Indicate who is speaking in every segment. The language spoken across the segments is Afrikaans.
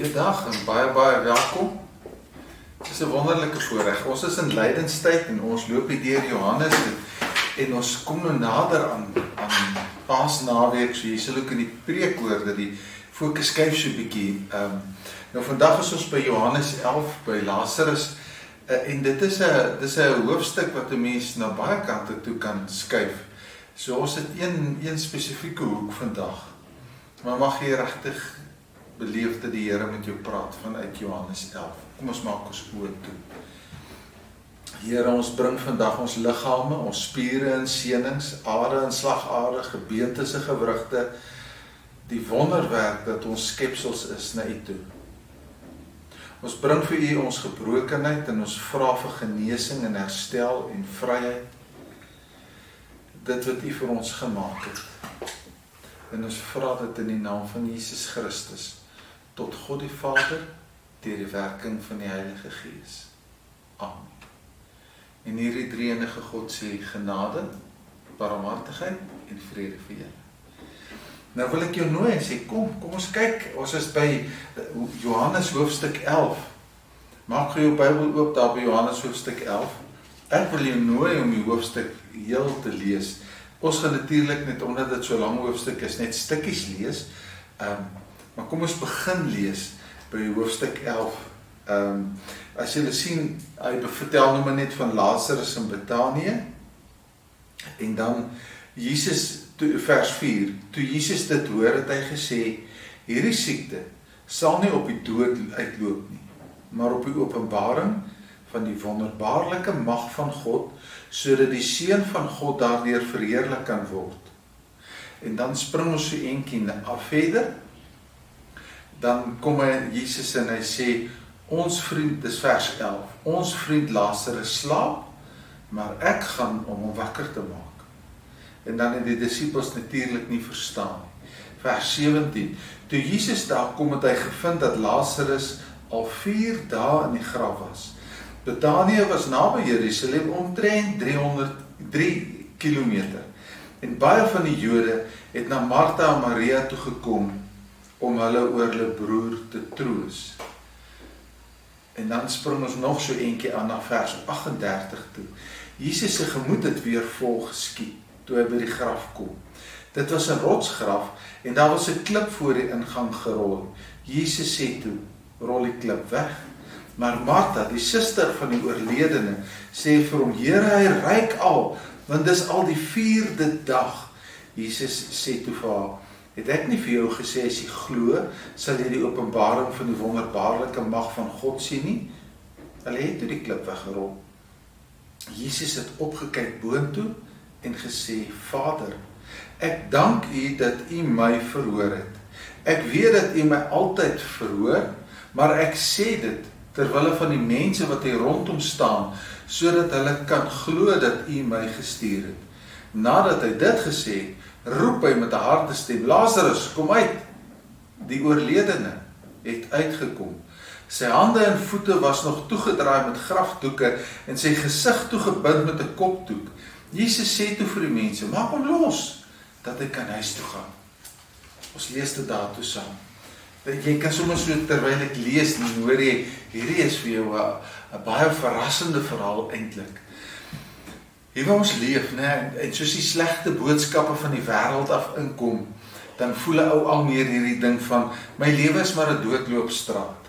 Speaker 1: Goeiedag en baie welkom. Het is 'n wonderlike voorreg. Ons is in lydenstyd en ons loop hier deur Johannes en ons kom nou nader aan Paasnaweek, so jy sal ook in die preek hoor dat die fokus skuif so 'n bietjie. Nou vandag is ons by Johannes 11 by Lazarus en dit is 'n hoofstuk wat 'n mens na baie kante toe kan skuif. So ons het een spesifieke hoek vandag. Maar mag jy regtig beleef dat die Here met jou praat vanuit Johannes 11. Kom ons maak ons oë toe. Here, ons bring vandag ons liggame, ons spiere en senings, are en slagare, gebeentes en gewrigte, die wonderwerk dat ons skepsels is na U toe. Ons bring vir U ons gebrokenheid en ons vra vir genesing en herstel en vryheid. Dit wat U vir ons gemaak het. En ons vra dit in die naam van Jesus Christus, tot God die Vader, deur die werking van die Heilige Gees. Amen. En hierdie drie-enige God sê genade, barmhartigheid en vrede vir julle. Nou wil ek jou nooi en sê, kom ons kyk, ons is by Johannes hoofstuk 11. Maak jou Bybel oop daar by Johannes hoofstuk 11. Ek wil jou nooi om die hoofstuk heel te lees. Ons gaan natuurlik net, omdat dit so lang hoofstuk is, net stukkies lees. Maar kom ons begin lees by hoofstuk 11. As julle sien, hy vertel nou maar net van Lazarus in Betanië. En dan Jesus, vers 4, toe Jesus dit hoor, het hy gesê, hierdie siekte sal nie op die dood uitloop nie, maar op die openbaring van die wonderbaarlike mag van God, sodat die Seun van God daardeur verheerlik kan word. En dan spring ons so eentjie af verder, dan kom Jesus en hy sê, ons vriend, dis vers 11, ons vriend Lazarus slaap, maar ek gaan om hom wakker te maak. En dan het die disippels natuurlik nie verstaan. Vers 17, toe Jesus daar kom, het hy gevind dat Lazarus al 4 dae in die graf was. Betanië was naby Jerusalem omtrent 303 kilometer. En baie van die Jode het na Martha en Maria toe gekom om hulle oor hulle broer te troos. En dan spring ons nog so eentjie aan na vers 38 toe. Jesus se gemoed het weer vol geskiet toe hy by die graf kom. Dit was 'n rotsgraf en daar was 'n klip voor die ingang gerol. Jesus sê toe, rol die klip weg. Maar Martha, die suster van die oorledene, sê vir hom, Here, hy ruik al, want dis al die 4de dag. Jesus sê toe vir haar, het ek nie vir jou gesê, as jy glo, sal jy die openbaring van die wonderbaarlike mag van God sien nie? Hulle het toe die klip weggerol. Jesus het opgekyk boontoe en gesê, Vader, ek dank U dat U my verhoor het. Ek weet dat U my altyd verhoor, maar ek sê dit terwille van die mense wat hier rondom staan, sodat hulle kan glo dat U my gestuur het. Nadat hy dit gesê het, roep hy met 'n harde stem, Lazarus, kom uit. Die oorledene het uitgekom. Sy hande en voete was nog toegedraai met grafdoeke en sy gesig toegebind met 'n kopdoek. Jesus sê toe vir die mense, maak hom los, dat hy kan huis toe gaan. Ons lees dit daartoe saam. Jy kan sommer so terwyl ek lees, en hoor jy, hierdie is vir jou 'n baie verrassende verhaal eintlik. Hier waar ons leef, en soos die slegte boodskappe van die wêreld af inkom, dan voel 'n ou al meer hierdie ding van, my lewe is maar 'n doodloopstraat.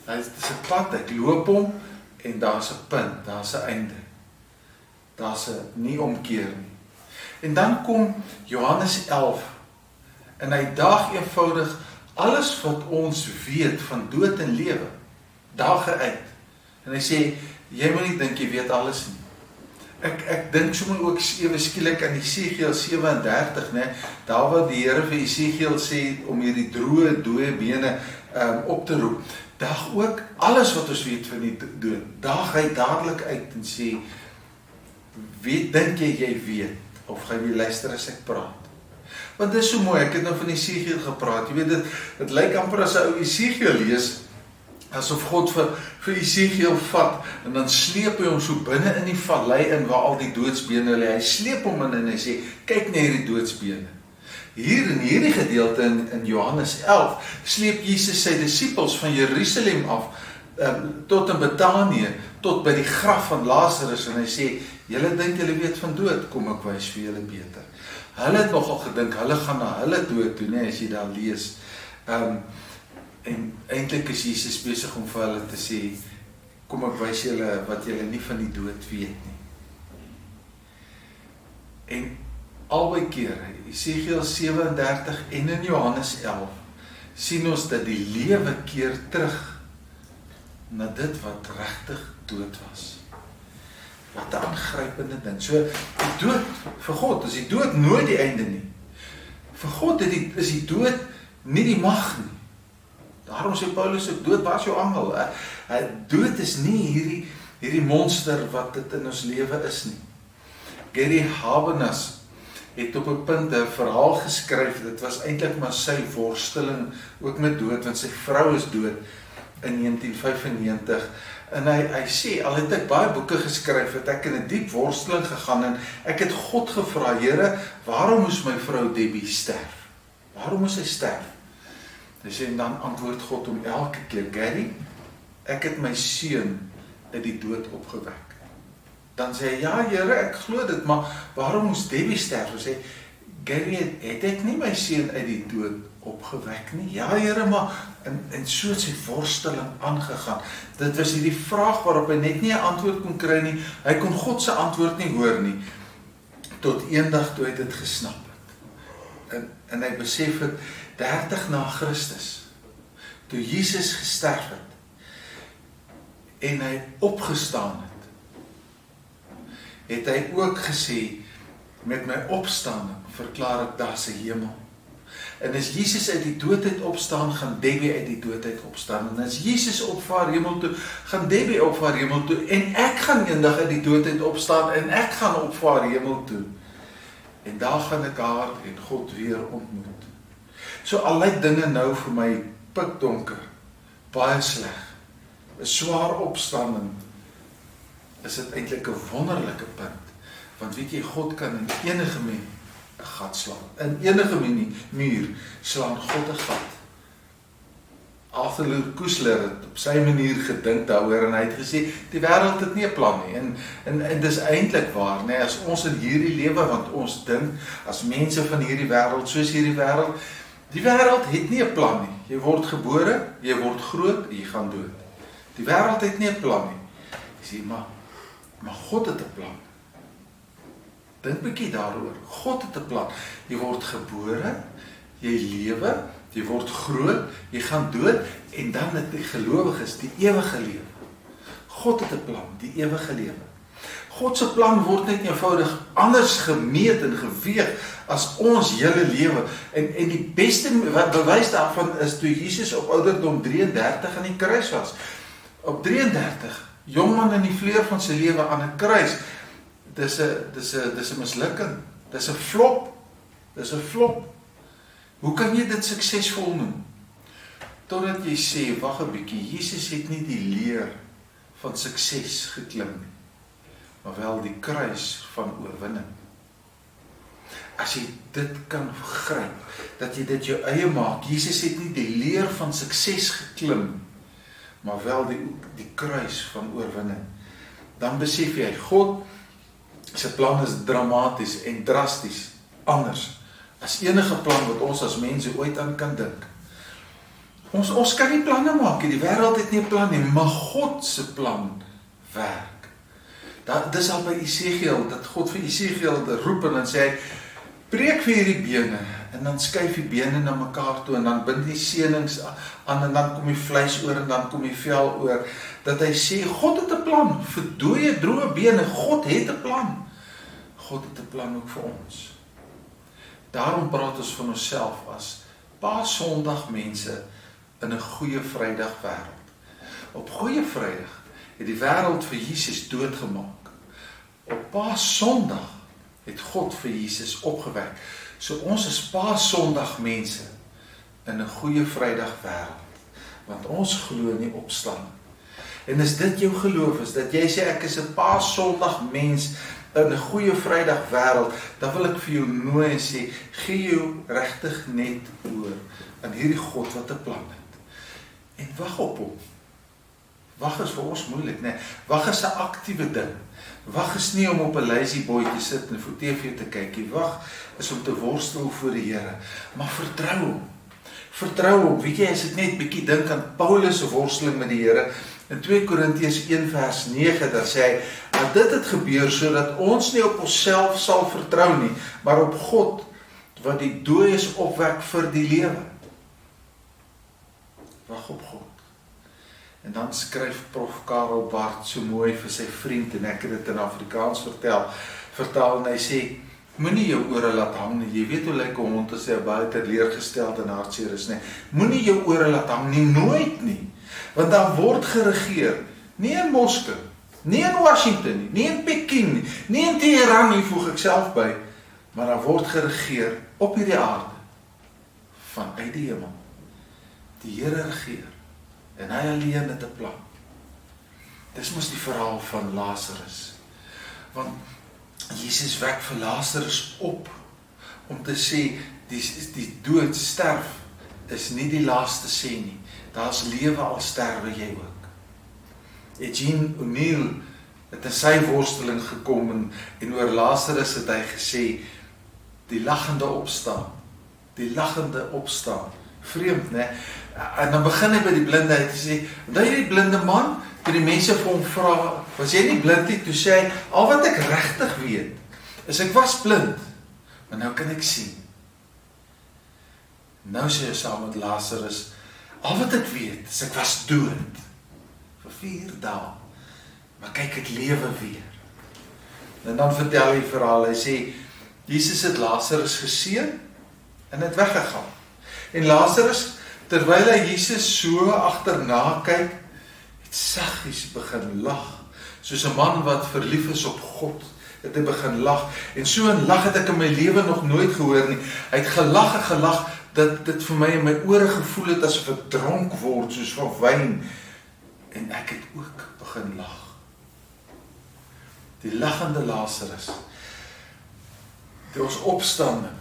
Speaker 1: Dit is 'n pad, ek loop hom, en daar's 'n punt, daar's 'n einde. Daar's 'n nie omkeer nie. En dan kom Johannes 11, en hy daag eenvoudig alles wat ons weet van dood en lewe, daag hy uit. En hy sê, jy moet nie dink jy weet alles nie. Ek dink sommer ook ewe skielik aan Jesegiel 37, daar waar die Here vir Jesegiel sê om hierdie droë, dooie bene op te roep. Daag ook alles wat ons weet van die dood. Daag hy dadelik uit en sê, dink jy weet, of gaan jy luister as ek praat? Want dit is so mooi, ek het nou van Jesegiel gepraat, jy weet dit lyk amper as 'n ou Jesegiel lees, asof God vir Jesegiel vat, en dan sleep hy hom so binne in die vallei in waar al die doodsbene lê, hy sleep hom in en hy sê, kyk na hierdie doodsbene, Hier in hierdie gedeelte in Johannes 11 sleep Jesus sy disippels van Jerusalem af tot in Betanië, tot by die graf van Lazarus, en hy sê, julle dink julle weet van dood, kom ek wys vir julle beter. Hulle het nogal gedink, hulle gaan na hulle dood toe, nee, as jy daar lees. En eintlik is Jesus besig om vir hulle te sê, kom ek wys julle wat julle nie van die dood weet nie. En albei keer, Esegiel 37 en in Johannes 11, sien ons dat die lewe keer terug na dit wat regtig dood was. Wat 'n aangrypende ding. So, die dood, vir God, is die dood nooit die einde nie. Vir God is die dood nie die mag nie. Daarom sê Paulus, dood was jou angel. Dood is nie hierdie monster wat dit in ons lewe is nie. Gary Habermas het op 'n punt 'n verhaal geskryf, dit was eintlik maar sy worsteling, ook met dood, want sy vrou is dood in 1995, en hy sê, al het ek baie boeke geskryf, het ek in 'n diep worsteling gegaan, en ek het God gevra, Here, waarom moes my vrou Debbie sterf? Waarom moes sy sterf? Hy sê, en dan antwoord God hom elke keer, Gary, ek het my seun uit die dood opgewek. Dan sê hy, ja Here, ek glo dit, maar waarom moes Debbie sterf? Hy sê, Gary, het ek nie my seun uit die dood opgewek nie? Ja Here, maar, en so het sy worsteling aangegaan. Dit was hierdie vraag waarop hy net nie 'n antwoord kon kry nie, hy kon God se antwoord nie hoor nie, tot eendag toe hy dit gesnap het. En hy besef het, 30 na Christus, toe Jesus gesterf het, en hy opgestaan het hy ook gesê, met my opstanding verklaar ek daar's 'n hemel. En as Jesus uit die doodheid opstaan, gaan Debbie uit die doodheid opstaan. En as Jesus opvaar hemel toe, gaan Debbie opvaar hemel toe. En ek gaan eendag uit die doodheid opstaan, en ek gaan opvaar hemel toe. En daar gaan ek haar en God weer ontmoet. So al lyk dinge nou vir my pikdonker, baie sleg, 'n swaar opstanding, is dit eintlik 'n wonderlike punt. Want weet jy, God kan in enige muur 'n gat slaan. In enige muur slaan God 'n gat. Arthur Koestler het op sy manier gedink daaroor, en hy het gesê, die wêreld het nie 'n plan nie. En dis eintlik waar, nee, as ons in hierdie lewe, want ons dink, as mense van hierdie wêreld, soos hierdie wêreld, die wêreld het nie 'n plan nie. Jy word gebore, jy word groot, jy gaan dood. Die wêreld het nie 'n plan nie. Jy sê, maar God het 'n plan. Dink bietjie daaroor. God het 'n plan. Jy word gebore, jy lewe, jy word groot, jy gaan dood, en dan het die gelowiges die ewige lewe. God het 'n plan, die ewige lewe. God se plan word net eenvoudig anders gemeet en geweeg as ons hele lewe. En die beste bewys daarvan is toe Jesus op ouderdom 33 aan die kruis was. Op 33, jongman in die vleur van sy lewe aan 'n kruis. Dis 'n mislukking. Dis 'n flop. Dis 'n flop. Hoe kan jy dit suksesvol noem? Totdat jy sê, wag 'n bietjie, Jesus het nie die leer van sukses geklim nie, maar wel die kruis van oorwinning. As jy dit kan begryp, dat jy dit jou eie maak, Jesus het nie die leer van sukses geklim, maar wel die kruis van oorwinning. Dan besef jy, God se plan is dramaties en drasties anders as enige plan wat ons as mense ooit aan kan dink. Ons kan nie planne maak, die wêreld het nie 'n plan nie, maar God se plan werk. Dis al by Esegiel, dat God vir Esegiel roep en dan sê hy, breek vir hierdie bene, en dan skuif die bene na mekaar toe, en dan bind die senings aan, en dan kom die vleis oor, en dan kom die vel oor, dat hy sê, God het 'n plan, vir dooie, droë bene, God het 'n plan. God het 'n plan ook vir ons. Daarom praat ons van onsself as Paasondag mense in 'n goeie Vrydag wêreld. Op goeie Vrydag het die wêreld vir Jesus doodgemaak. Op Paasondag het God vir Jesus opgewek. So ons is Paasondag mense in 'n goeie Vrydag wêreld, want ons glo in die opstanding. En as dit jou geloof is, dat jy sê ek is 'n Paasondag mens in 'n goeie Vrydag wêreld, dan wil ek vir jou nooi en sê, gee jou regtig net oor aan hierdie God wat 'n plan het. En wag op hom. Wag is vir ons moeilik, né? Wag is 'n aktiewe ding. Wag is nie om op 'n lazy boy te sit en voor TV te kyk nie. Wag is om te worstel voor die Here. Maar vertrou hom. Vertrou hom. Weet jy, as ek net bietjie dink aan Paulus se worsteling met die Here, in 2 Korintiërs 1 vers 9, daar sê hy, dat dit het gebeur sodat ons nie op onsself sal vertrou nie, maar op God, wat die dooies opwek vir die lewe. Wag op God. En dan skryf Prof Karel Bart so mooi vir sy vriend, en ek het dit in Afrikaans vertaal, en hy sê, moenie jou ore laat hang nie. Jy weet hoe lyk 'n hond as hy baie teleurgesteld en hartseer is, nie. Moenie jou ore laat hang nie, nooit nie. Want dan word geregeer, nie in Moskou, nie in Washington nie, nie in Peking nie, nie in Teheran nie, voeg ek self by, maar dan word geregeer op hierdie aarde, vanuit die hemel. Die Here regeer, en hy alleen het 'n plan. Dis mos die verhaal van Lazarus, want Jesus wek vir Lazarus op, om te sê, die dood, sterf, is nie die laaste sê nie. Daar is lewe al sterwe jy ook. Eugene O'Neill het in sy worsteling gekom, en oor Lazarus het hy gesê, die lachende opstaan. Die lachende opstaan. Vreemd, né? En dan begin hy by die blindheid te sê, onthou jy die blinde man, toe die mense vir hom vra, was jy nie blind nie? Toe sê hy, al wat ek regtig weet, is ek was blind, maar nou kan ek sien. Nou sê hy saam met Lazarus, al wat ek weet, is ek was dood, vir 4 dae, maar kyk ek lewe weer. En dan vertel hy verhaal, hy sê, Jesus het Lazarus geseën, en het weggegaan. En Lazarus, terwyl hy Jesus so agterna kyk, het saggies begin lag, soos 'n man wat verlief is op God, het hy begin lag, en so 'n lag het ek in my lewe nog nooit gehoor nie. Hy het gelag, dat dit vir my in my ore gevoel het, asof ek dronk word, soos van wyn, en ek het ook begin lag. Die lachende Lazarus, die ons opstanding,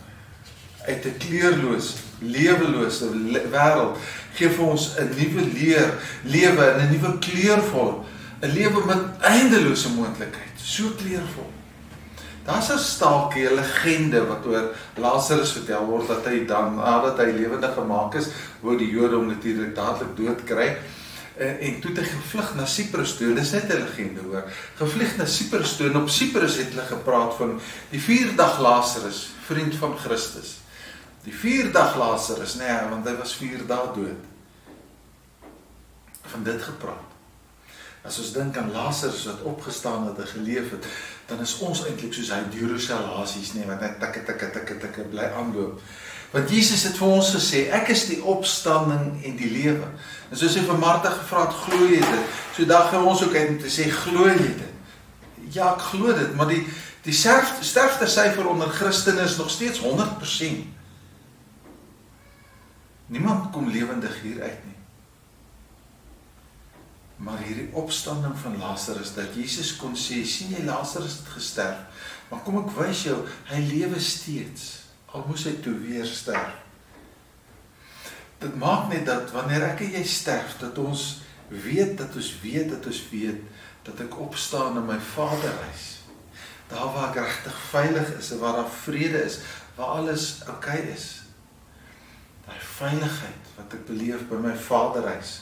Speaker 1: uit 'n kleurloos, lewelose wêreld, gee vir ons 'n nuwe lewe en 'n nuwe kleurvol, 'n lewe met eindelose moontlikheid, so kleurvol. Daar's 'n staaltjie, 'n legende wat oor Lazarus vertel word, dat hy dan, nadat hy lewendig gemaak is, wou die Jode hom natuurlik dadelik dood kry, en toe het hy gevlug na Cyprus toe, dis net 'n legende hoor, gevlieg na Cyprus toe, en op Cyprus het hulle gepraat van die 4-dag Lazarus, vriend van Christus. Die 4-dag Lazarus, nee, want hy was 4 dae dood. Van dit gepraat. As ons dink aan Lazarus wat opgestaan het en geleef het, dan is ons eintlik soos hy Duracell-hasies, nee, wat net tikke bly aanloop. Want Jesus het vir ons gesê, ek is die opstanding en die lewe. En soos hy vir Martha gevra het, glo jy dit? So dag gaan ons ook uit om te sê, glo jy dit? Ja, ek glo dit, maar die sterftesyfer onder Christene is nog steeds 100%. Niemand kom lewendig hier uit nie. Maar hierdie opstanding van Lazarus, dat Jesus kon sê, sien jy, Lazarus het gesterf, maar kom ek wys jou, hy lewe steeds, al moes hy toe weer sterf. Dit maak net dat, wanneer ek en jy sterf, dat ons weet, dat ek opstaan in my Vaderhuis, daar waar ek regtig veilig is, en waar daar vrede is, waar alles oukei is. Die veiligheid wat ek beleef by my Vaderhuis.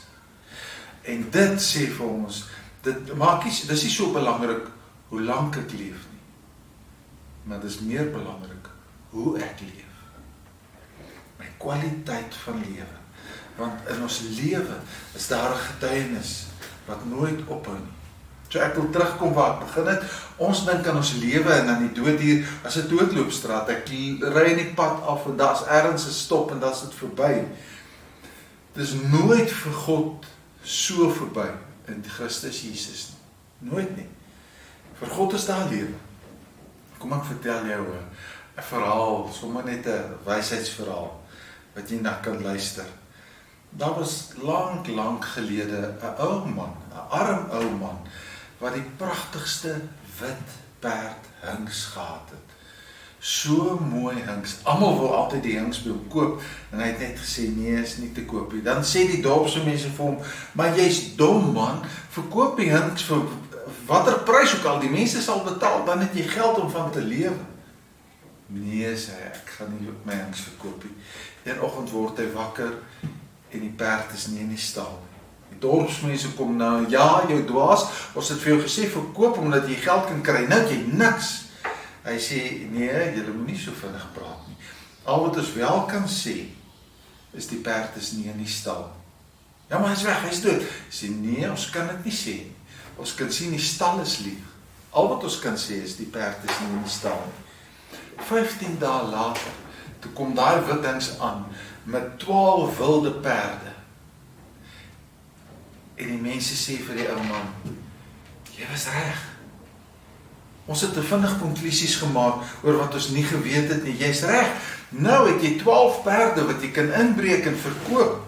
Speaker 1: En dit sê vir ons, dis nie so belangrik hoe lang ek leef nie, maar dis meer belangrik hoe ek leef. My kwaliteit van lewe. Want in ons lewe is daar 'n getuienis wat nooit ophou nie. So ek wil terugkom waar ek begin het. Ons dink aan ons lewe en aan die dood hier as 'n doodloopstraat. Ek ry in die pad af en daar's ergens 'n stop en daar's dit verby. Dis nooit vir God so verby in Christus Jesus nie. Nooit nie. Vir God is daar lewe. Kom ek vertel jou 'n verhaal, sommer net 'n wysheidsverhaal wat jy na kan luister. Daar was lank gelede 'n ou man, 'n arm ou man, wat die pragtigste wit perd hings gehad het. So mooi hings. Almal wil altyd die hings by hom koop en hy het net gesê nee, is nie te koop nie. Dan sê die dorpse mense vir hom, maar jy's dom man, verkoop die hings vir watter prys ook al die mense sal betaal, dan het jy geld om van te lewe. Nee, sê hy, ek gaan nie my hings verkoop nie. Een oggend word hy wakker en die perd is nie in die stal. Die dorpsmense kom nou, ja, jou dwaas, ons het vir jou gesê verkoop omdat jy geld kan kry, nou het jy niks. Hy sê, nee, julle moet nie so vinnig praat nie. Al wat ons wel kan sê, is die perd is nie in die stal. Ja, maar hy is weg, hy is dood. Hy sê, nee, ons kan dit nie sê nie. Ons kan sien die stal is leeg. Al wat ons kan sê is die perd is nie in die stal nie. 15 dae later, toe kom daai wit hings aan, met 12 wilde perde. En die mense sê vir die ou man, jy was reg. Ons het te vinnig konklusies gemaak oor wat ons nie geweet het nie. Jy's reg. Nou het jy 12 perde wat jy kan inbreek en verkoop.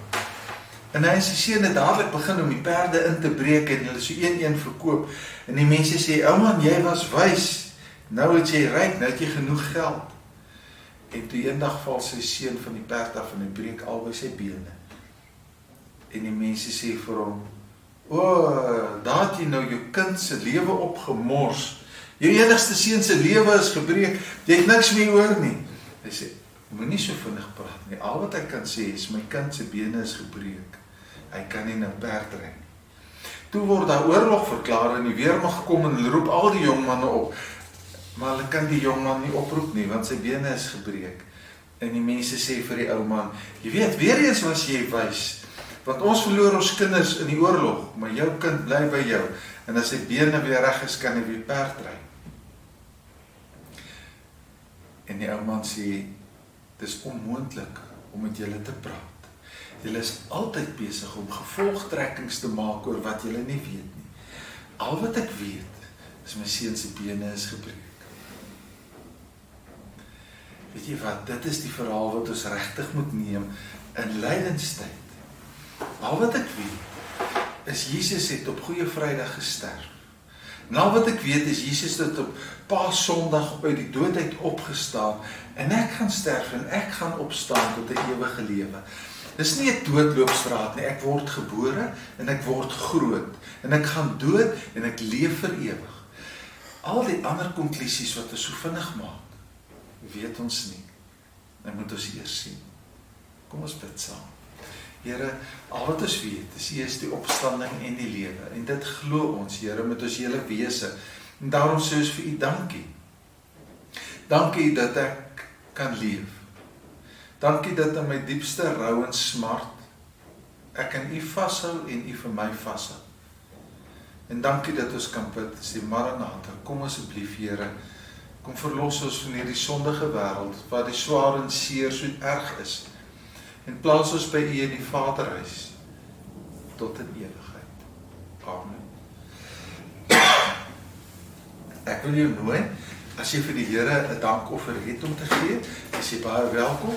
Speaker 1: En hy en sy seun het dadelik begin om die perde in te breek en hulle so een verkoop. En die mense sê, ou man, jy was wys. Nou het jy ryk, nou het jy genoeg geld. En toe eendag val sy seun van die perd af en hy breek albei sy bene. En die mense sê vir hom, daar het jy nou jou kind se lewe opgemors. Jou enigste seun se lewe is gebreek, jy het niks meer oor nie. Hy sê, moenie so vinnig praat nie. Al wat ek kan sê is, my kind se bene is gebreek. Hy kan nie nou perd ry nie. Toe word daar oorlog verklaar en die weermag kom en hulle roep al die jong manne op. Maar hulle kan die jong man nie oproep nie, want sy bene is gebreek. En die mense sê vir die ou man, jy weet, weer eens was jy wys, want ons verloor ons kinders in die oorlog, maar jou kind bly by jou. En as sy bene weer reg is, kan hy weer perd ry. En die ou man sê, dit is onmoontlik om met julle te praat. Julle is altyd besig om gevolgtrekkings te maak oor wat julle nie weet nie. Al wat ek weet, is my seun se bene is gebreek. Weet jy wat, dit is die verhaal wat ons regtig moet neem in lydenstyd. Al wat ek weet, is Jesus het op Goeie Vrydag gesterf. En al wat ek weet is Jesus het op Paasondag uit die doodheid opgestaan en ek gaan sterf en ek gaan opstaan tot 'n ewige lewe. Dis nie 'n doodloopstraat nie, ek word gebore en ek word groot en ek gaan dood en ek leef vir ewig. Al die ander konklusies wat ons so vinnig maak, weet ons nie. Dan moet ons eers sien. Kom ons bid saam. Here, al wat ons weet, is U is die opstanding en die lewe. En dit glo ons, Here, met ons hele wese. En daarom sê ons vir U dankie. Dankie dat ek kan leef. Dankie dat in my diepste rou en smart, ek kan U vashou en U vir my vashou. En dankie dat ons kan bid, sê Maranatha, kom asseblief, Here, kom verlos ons van hierdie sondige wêreld, waar die swaar en seer so erg is. En plaas ons by U in die Vaderhuis, tot in ewigheid. Amen. Ek wil jou nooi, as jy vir die Here 'n dankoffer het om te gee, is jy baie welkom.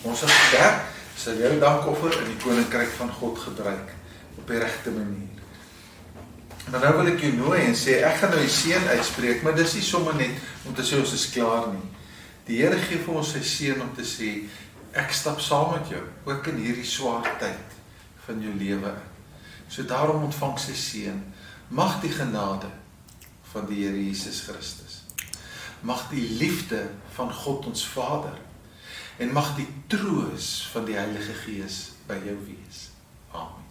Speaker 1: Ons as kerk sal jou dankoffer in die koninkryk van God gebruik, op die regte manier. Maar nou wil ek jou nooi en sê, ek gaan nou die seën uitspreek, maar dis nie sommer net om te sê ons is klaar nie. Die Here gee vir ons sy seën om te sê, ek stap saam met jou, ook in hierdie swaar tyd van jou lewe. So daarom ontvang sy seën. Mag die genade van die Here Jesus Christus, mag die liefde van God ons Vader, en mag die troos van die Heilige Gees by jou wees. Amen.